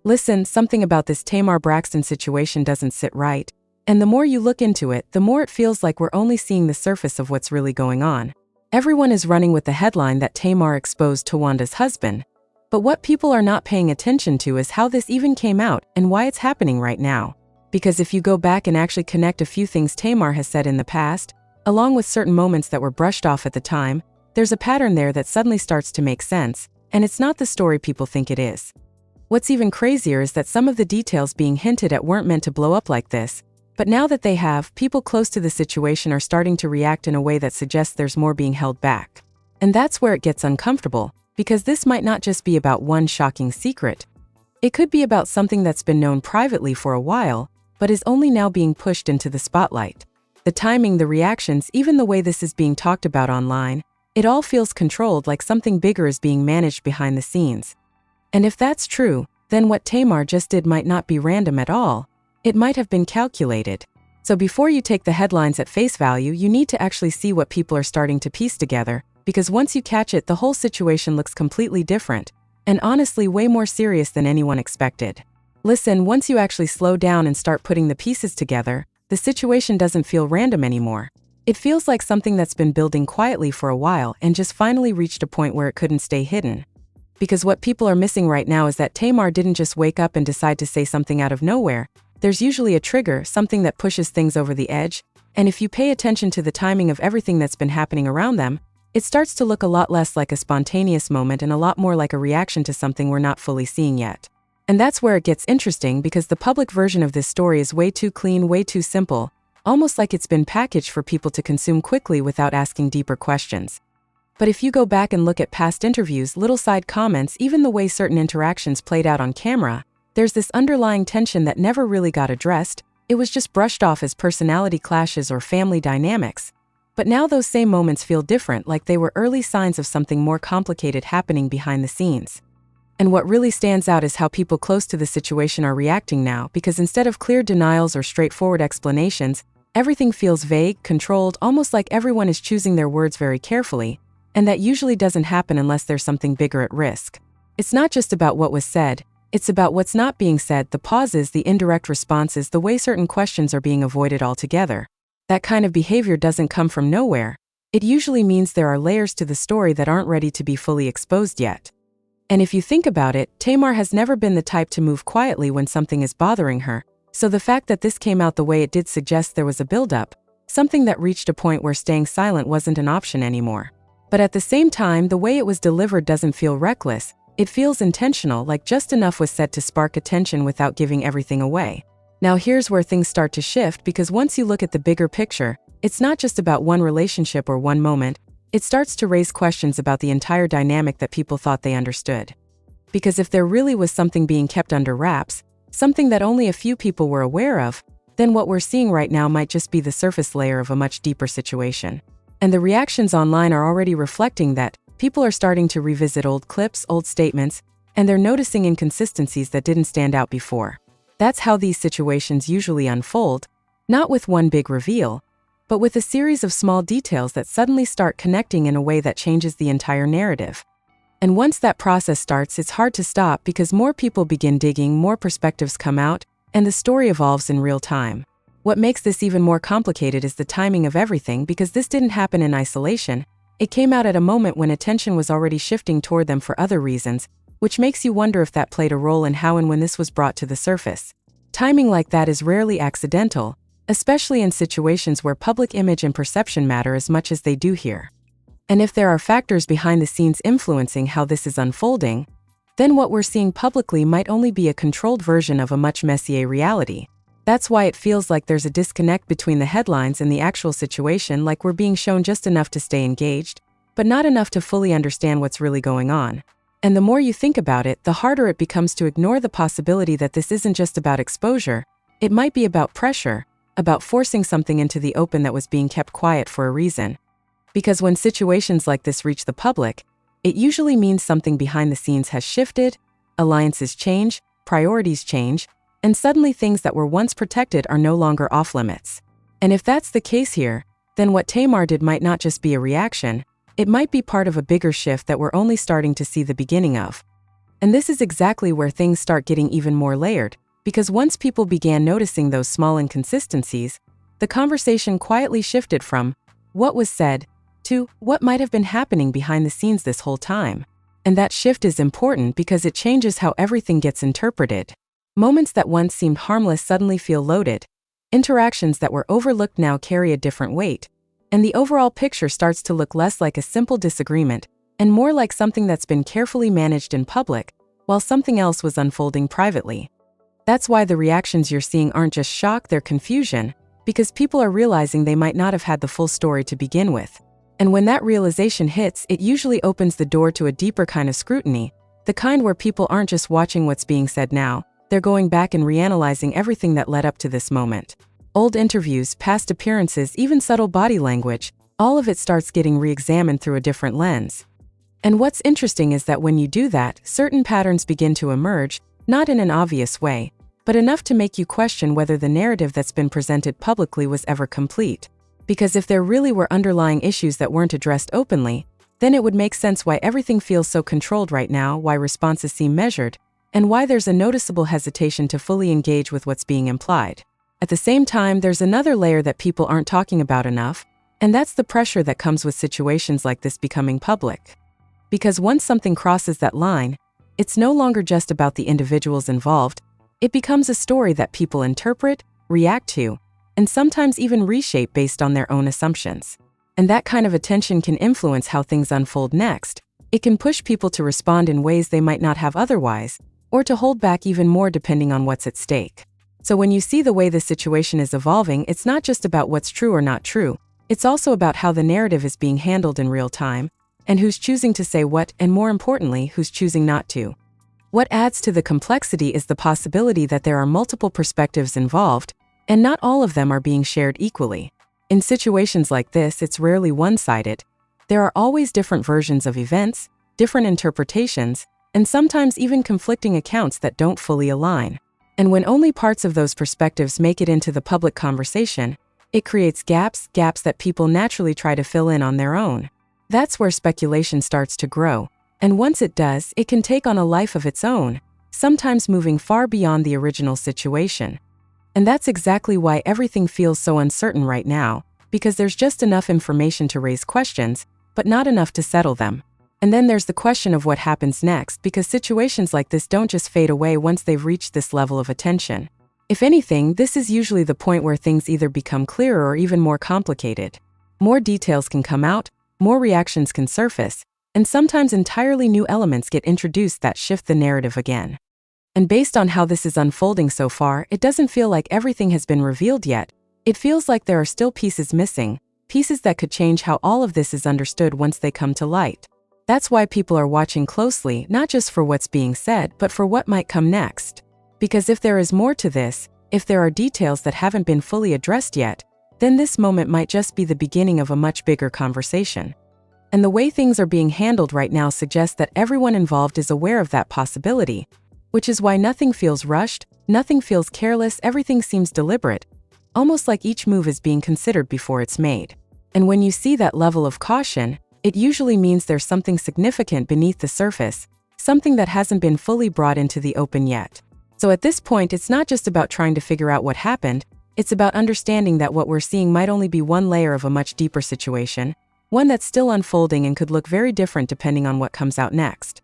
Listen, something about this Tamar Braxton situation doesn't sit right. And the more you look into it, the more it feels like we're only seeing the surface of what's really going on. Everyone is running with the headline that Tamar exposed Towanda's husband. But what people are not paying attention to is how this even came out and why it's happening right now. Because if you go back and actually connect a few things Tamar has said in the past, along with certain moments that were brushed off at the time, there's a pattern there that suddenly starts to make sense, and it's not the story people think it is. What's even crazier is that some of the details being hinted at weren't meant to blow up like this, but now that they have, people close to the situation are starting to react in a way that suggests there's more being held back. And that's where it gets uncomfortable, because this might not just be about one shocking secret. It could be about something that's been known privately for a while, but is only now being pushed into the spotlight. The timing, the reactions, even the way this is being talked about online, it all feels controlled, like something bigger is being managed behind the scenes. And if that's true, then what Tamar just did might not be random at all. It might have been calculated. So before you take the headlines at face value, you need to actually see what people are starting to piece together, because once you catch it, the whole situation looks completely different, and honestly way more serious than anyone expected. Listen, once you actually slow down and start putting the pieces together, the situation doesn't feel random anymore. It feels like something that's been building quietly for a while and just finally reached a point where it couldn't stay hidden. Because what people are missing right now is that Tamar didn't just wake up and decide to say something out of nowhere. There's usually a trigger, something that pushes things over the edge, and if you pay attention to the timing of everything that's been happening around them, it starts to look a lot less like a spontaneous moment and a lot more like a reaction to something we're not fully seeing yet. And that's where it gets interesting, because the public version of this story is way too clean, way too simple, almost like it's been packaged for people to consume quickly without asking deeper questions. But if you go back and look at past interviews, little side comments, even the way certain interactions played out on camera, there's this underlying tension that never really got addressed. It was just brushed off as personality clashes or family dynamics. But now those same moments feel different, like they were early signs of something more complicated happening behind the scenes. And what really stands out is how people close to the situation are reacting now, because instead of clear denials or straightforward explanations, everything feels vague, controlled, almost like everyone is choosing their words very carefully, and that usually doesn't happen unless there's something bigger at risk. It's not just about what was said, it's about what's not being said, the pauses, the indirect responses, the way certain questions are being avoided altogether. That kind of behavior doesn't come from nowhere. It usually means there are layers to the story that aren't ready to be fully exposed yet. And if you think about it, Tamar has never been the type to move quietly when something is bothering her, so the fact that this came out the way it did suggests there was a buildup, something that reached a point where staying silent wasn't an option anymore. But at the same time, the way it was delivered doesn't feel reckless, it feels intentional, like just enough was said to spark attention without giving everything away. Now here's where things start to shift, because once you look at the bigger picture, it's not just about one relationship or one moment, it starts to raise questions about the entire dynamic that people thought they understood. Because if there really was something being kept under wraps, something that only a few people were aware of, then what we're seeing right now might just be the surface layer of a much deeper situation. And the reactions online are already reflecting that. People are starting to revisit old clips, old statements, and they're noticing inconsistencies that didn't stand out before. That's how these situations usually unfold, not with one big reveal, but with a series of small details that suddenly start connecting in a way that changes the entire narrative. And once that process starts, it's hard to stop, because more people begin digging, more perspectives come out, and the story evolves in real time. What makes this even more complicated is the timing of everything, because this didn't happen in isolation. It came out at a moment when attention was already shifting toward them for other reasons, which makes you wonder if that played a role in how and when this was brought to the surface. Timing like that is rarely accidental, especially in situations where public image and perception matter as much as they do here. And if there are factors behind the scenes influencing how this is unfolding, then what we're seeing publicly might only be a controlled version of a much messier reality. That's why it feels like there's a disconnect between the headlines and the actual situation, like we're being shown just enough to stay engaged, but not enough to fully understand what's really going on. And the more you think about it, the harder it becomes to ignore the possibility that this isn't just about exposure, it might be about pressure, about forcing something into the open that was being kept quiet for a reason. Because when situations like this reach the public, it usually means something behind the scenes has shifted, alliances change, priorities change, and suddenly things that were once protected are no longer off limits. And if that's the case here, then what Tamar did might not just be a reaction, it might be part of a bigger shift that we're only starting to see the beginning of. And this is exactly where things start getting even more layered, because once people began noticing those small inconsistencies, the conversation quietly shifted from what was said to what might have been happening behind the scenes this whole time. And that shift is important because it changes how everything gets interpreted. Moments that once seemed harmless suddenly feel loaded. Interactions that were overlooked now carry a different weight. And the overall picture starts to look less like a simple disagreement and more like something that's been carefully managed in public, while something else was unfolding privately. That's why the reactions you're seeing aren't just shock, they're confusion, because people are realizing they might not have had the full story to begin with. And when that realization hits, it usually opens the door to a deeper kind of scrutiny, the kind where people aren't just watching what's being said now, they're going back and reanalyzing everything that led up to this moment. Old interviews, past appearances, even subtle body language, all of it starts getting re-examined through a different lens. And what's interesting is that when you do that, certain patterns begin to emerge, not in an obvious way, but enough to make you question whether the narrative that's been presented publicly was ever complete. Because if there really were underlying issues that weren't addressed openly, then it would make sense why everything feels so controlled right now, why responses seem measured, and why there's a noticeable hesitation to fully engage with what's being implied. At the same time, there's another layer that people aren't talking about enough, and that's the pressure that comes with situations like this becoming public. Because once something crosses that line, it's no longer just about the individuals involved, it becomes a story that people interpret, react to, and sometimes even reshape based on their own assumptions. And that kind of attention can influence how things unfold next. It can push people to respond in ways they might not have otherwise, or to hold back even more depending on what's at stake. So when you see the way the situation is evolving, it's not just about what's true or not true, it's also about how the narrative is being handled in real time, and who's choosing to say what, and more importantly, who's choosing not to. What adds to the complexity is the possibility that there are multiple perspectives involved, and not all of them are being shared equally. In situations like this, it's rarely one-sided. There are always different versions of events, different interpretations, and sometimes even conflicting accounts that don't fully align. And when only parts of those perspectives make it into the public conversation, it creates gaps that people naturally try to fill in on their own. That's where speculation starts to grow, and once it does, it can take on a life of its own, sometimes moving far beyond the original situation. And that's exactly why everything feels so uncertain right now, because there's just enough information to raise questions, but not enough to settle them. And then there's the question of what happens next, because situations like this don't just fade away once they've reached this level of attention. If anything, this is usually the point where things either become clearer or even more complicated. More details can come out, more reactions can surface, and sometimes entirely new elements get introduced that shift the narrative again. And based on how this is unfolding so far, it doesn't feel like everything has been revealed yet. It feels like there are still pieces missing, pieces that could change how all of this is understood once they come to light. That's why people are watching closely, not just for what's being said, but for what might come next. Because if there is more to this, if there are details that haven't been fully addressed yet, then this moment might just be the beginning of a much bigger conversation. And the way things are being handled right now suggests that everyone involved is aware of that possibility, which is why nothing feels rushed, nothing feels careless, everything seems deliberate, almost like each move is being considered before it's made. And when you see that level of caution, it usually means there's something significant beneath the surface, something that hasn't been fully brought into the open yet. So at this point, it's not just about trying to figure out what happened, it's about understanding that what we're seeing might only be one layer of a much deeper situation, one that's still unfolding and could look very different depending on what comes out next.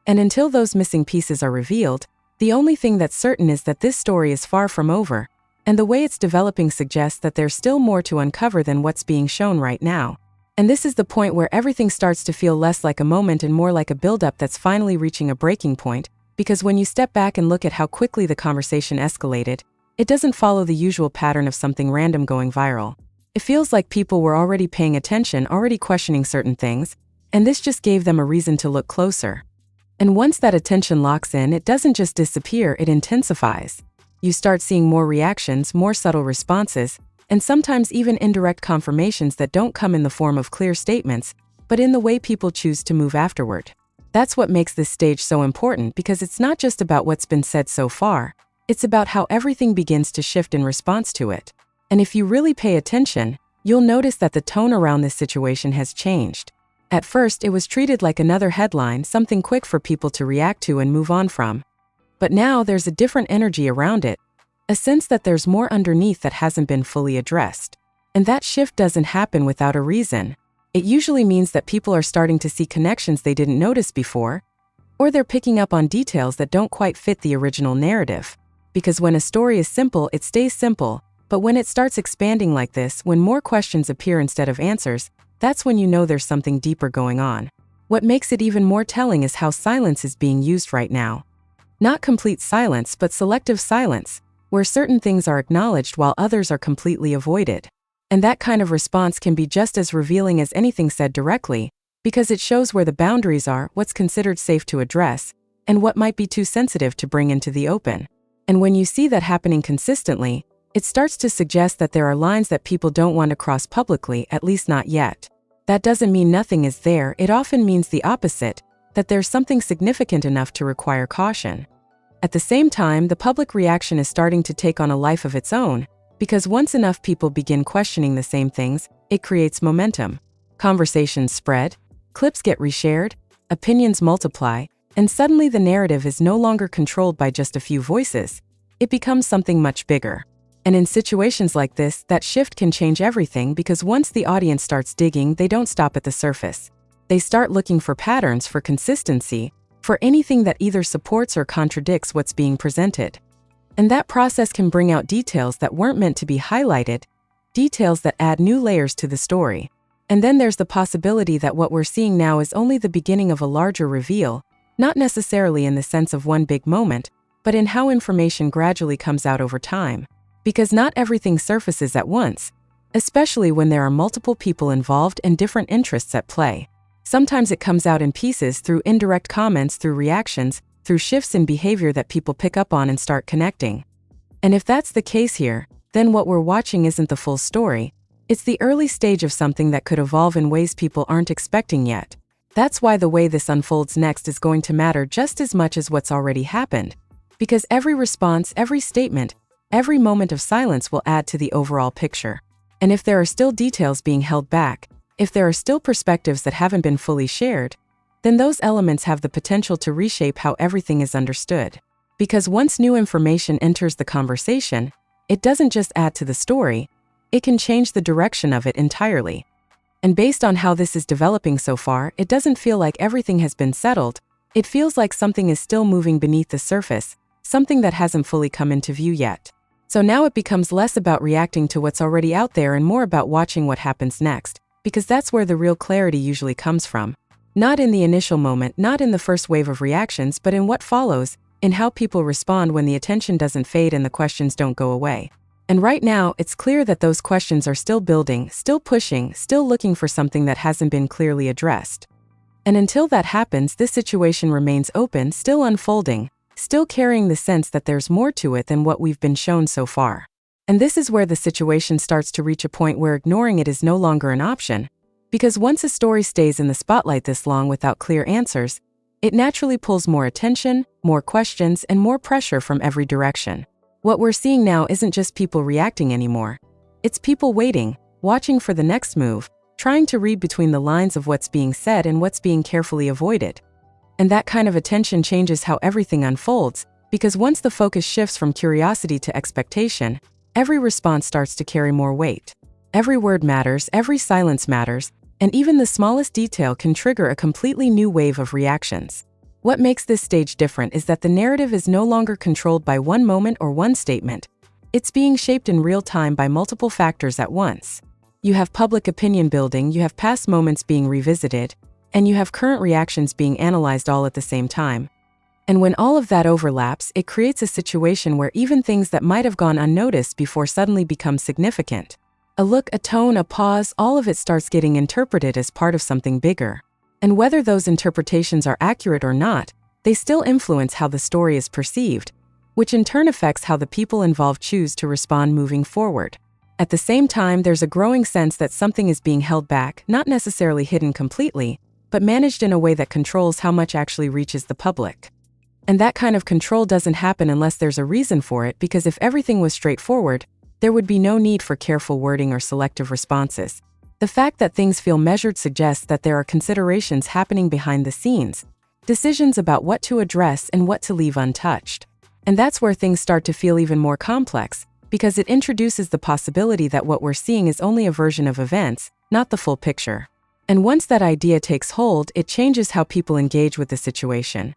And until those missing pieces are revealed, the only thing that's certain is that this story is far from over, and the way it's developing suggests that there's still more to uncover than what's being shown right now. And this is the point where everything starts to feel less like a moment and more like a buildup that's finally reaching a breaking point, because when you step back and look at how quickly the conversation escalated, it doesn't follow the usual pattern of something random going viral. It feels like people were already paying attention, already questioning certain things, and this just gave them a reason to look closer. And once that attention locks in, it doesn't just disappear, it intensifies. You start seeing more reactions, more subtle responses, and sometimes even indirect confirmations that don't come in the form of clear statements, but in the way people choose to move afterward. That's what makes this stage so important, because it's not just about what's been said so far, it's about how everything begins to shift in response to it. And if you really pay attention, you'll notice that the tone around this situation has changed. At first, it was treated like another headline, something quick for people to react to and move on from. But now there's a different energy around it, a sense that there's more underneath that hasn't been fully addressed. And that shift doesn't happen without a reason. It usually means that people are starting to see connections they didn't notice before, or they're picking up on details that don't quite fit the original narrative. Because when a story is simple, it stays simple, but when it starts expanding like this, when more questions appear instead of answers, that's when you know there's something deeper going on. What makes it even more telling is how silence is being used right now. Not complete silence, but selective silence, where certain things are acknowledged while others are completely avoided. And that kind of response can be just as revealing as anything said directly, because it shows where the boundaries are, what's considered safe to address, and what might be too sensitive to bring into the open. And when you see that happening consistently, it starts to suggest that there are lines that people don't want to cross publicly, at least not yet. That doesn't mean nothing is there, it often means the opposite, that there's something significant enough to require caution. At the same time, the public reaction is starting to take on a life of its own, because once enough people begin questioning the same things, it creates momentum. Conversations spread, clips get reshared, opinions multiply, and suddenly the narrative is no longer controlled by just a few voices. It becomes something much bigger. And in situations like this, that shift can change everything because once the audience starts digging, they don't stop at the surface. They start looking for patterns, for consistency, for anything that either supports or contradicts what's being presented. And that process can bring out details that weren't meant to be highlighted, details that add new layers to the story. And then there's the possibility that what we're seeing now is only the beginning of a larger reveal, not necessarily in the sense of one big moment, but in how information gradually comes out over time. Because not everything surfaces at once, especially when there are multiple people involved and different interests at play. Sometimes it comes out in pieces through indirect comments, through reactions, through shifts in behavior that people pick up on and start connecting. And if that's the case here, then what we're watching isn't the full story. It's the early stage of something that could evolve in ways people aren't expecting yet. That's why the way this unfolds next is going to matter just as much as what's already happened. Because every response, every statement, every moment of silence will add to the overall picture. And if there are still details being held back, if there are still perspectives that haven't been fully shared, then those elements have the potential to reshape how everything is understood. Because once new information enters the conversation, it doesn't just add to the story, it can change the direction of it entirely. And based on how this is developing so far, it doesn't feel like everything has been settled, it feels like something is still moving beneath the surface, something that hasn't fully come into view yet. So now it becomes less about reacting to what's already out there and more about watching what happens next, because that's where the real clarity usually comes from. Not in the initial moment, not in the first wave of reactions, but in what follows, in how people respond when the attention doesn't fade and the questions don't go away. And right now, it's clear that those questions are still building, still pushing, still looking for something that hasn't been clearly addressed. And until that happens, this situation remains open, still unfolding, still carrying the sense that there's more to it than what we've been shown so far. And this is where the situation starts to reach a point where ignoring it is no longer an option. Because once a story stays in the spotlight this long without clear answers, it naturally pulls more attention, more questions, and more pressure from every direction. What we're seeing now isn't just people reacting anymore. It's people waiting, watching for the next move, trying to read between the lines of what's being said and what's being carefully avoided. And that kind of attention changes how everything unfolds, because once the focus shifts from curiosity to expectation, every response starts to carry more weight. Every word matters, every silence matters, and even the smallest detail can trigger a completely new wave of reactions. What makes this stage different is that the narrative is no longer controlled by one moment or one statement. It's being shaped in real time by multiple factors at once. You have public opinion building, you have past moments being revisited, and you have current reactions being analyzed all at the same time. And when all of that overlaps, it creates a situation where even things that might have gone unnoticed before suddenly become significant. A look, a tone, a pause, all of it starts getting interpreted as part of something bigger. And whether those interpretations are accurate or not, they still influence how the story is perceived, which in turn affects how the people involved choose to respond moving forward. At the same time, there's a growing sense that something is being held back, not necessarily hidden completely, but managed in a way that controls how much actually reaches the public. And that kind of control doesn't happen unless there's a reason for it, because if everything was straightforward, there would be no need for careful wording or selective responses. The fact that things feel measured suggests that there are considerations happening behind the scenes, decisions about what to address and what to leave untouched. And that's where things start to feel even more complex, because it introduces the possibility that what we're seeing is only a version of events, not the full picture. And once that idea takes hold, it changes how people engage with the situation.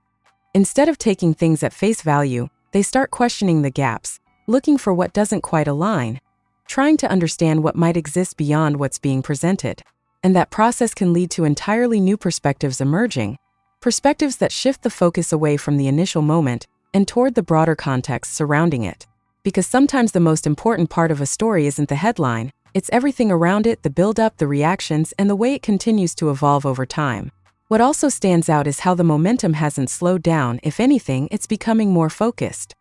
Instead of taking things at face value, they start questioning the gaps, looking for what doesn't quite align, trying to understand what might exist beyond what's being presented. And that process can lead to entirely new perspectives emerging, perspectives that shift the focus away from the initial moment and toward the broader context surrounding it. Because sometimes the most important part of a story isn't the headline, it's everything around it, the build-up, the reactions, and the way it continues to evolve over time. What also stands out is how the momentum hasn't slowed down. If anything, it's becoming more focused.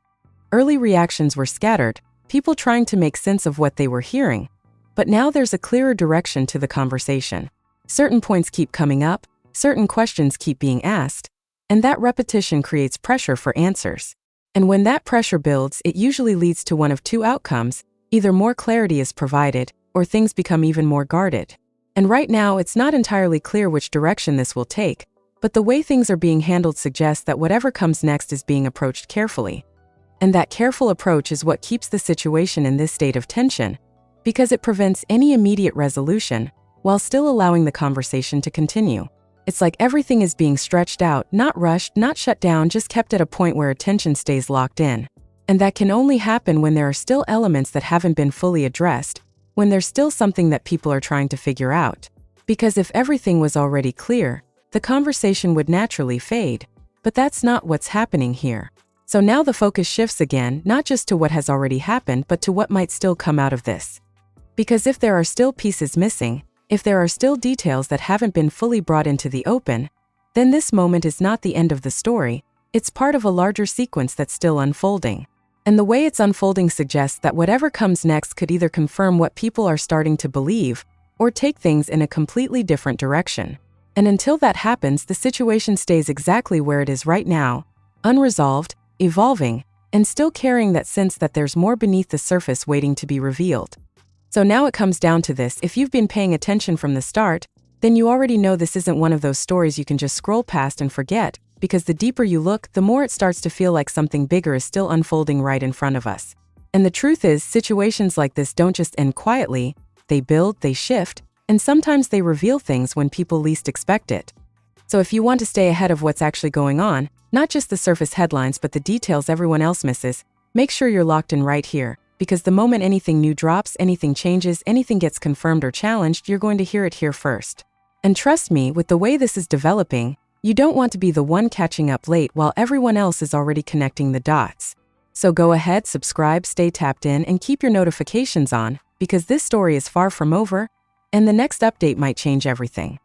Early reactions were scattered, people trying to make sense of what they were hearing. But now there's a clearer direction to the conversation. Certain points keep coming up, certain questions keep being asked, and that repetition creates pressure for answers. And when that pressure builds, it usually leads to one of two outcomes: either more clarity is provided, or things become even more guarded. And right now, it's not entirely clear which direction this will take, but the way things are being handled suggests that whatever comes next is being approached carefully. And that careful approach is what keeps the situation in this state of tension, because it prevents any immediate resolution, while still allowing the conversation to continue. It's like everything is being stretched out, not rushed, not shut down, just kept at a point where attention stays locked in. And that can only happen when there are still elements that haven't been fully addressed, when there's still something that people are trying to figure out. Because if everything was already clear, the conversation would naturally fade. But that's not what's happening here. So now the focus shifts again, not just to what has already happened, but to what might still come out of this. Because if there are still pieces missing, if there are still details that haven't been fully brought into the open, then this moment is not the end of the story, it's part of a larger sequence that's still unfolding. And the way it's unfolding suggests that whatever comes next could either confirm what people are starting to believe, or take things in a completely different direction. And until that happens, the situation stays exactly where it is right now, unresolved, evolving, and still carrying that sense that there's more beneath the surface waiting to be revealed. So now it comes down to this: if you've been paying attention from the start, then you already know this isn't one of those stories you can just scroll past and forget, because the deeper you look, the more it starts to feel like something bigger is still unfolding right in front of us. And the truth is, situations like this don't just end quietly, they build, they shift, and sometimes they reveal things when people least expect it. So if you want to stay ahead of what's actually going on, not just the surface headlines but the details everyone else misses, make sure you're locked in right here. Because the moment anything new drops, anything changes, anything gets confirmed or challenged, you're going to hear it here first. And trust me, with the way this is developing, you don't want to be the one catching up late while everyone else is already connecting the dots. So go ahead, subscribe, stay tapped in, and keep your notifications on, because this story is far from over, and the next update might change everything.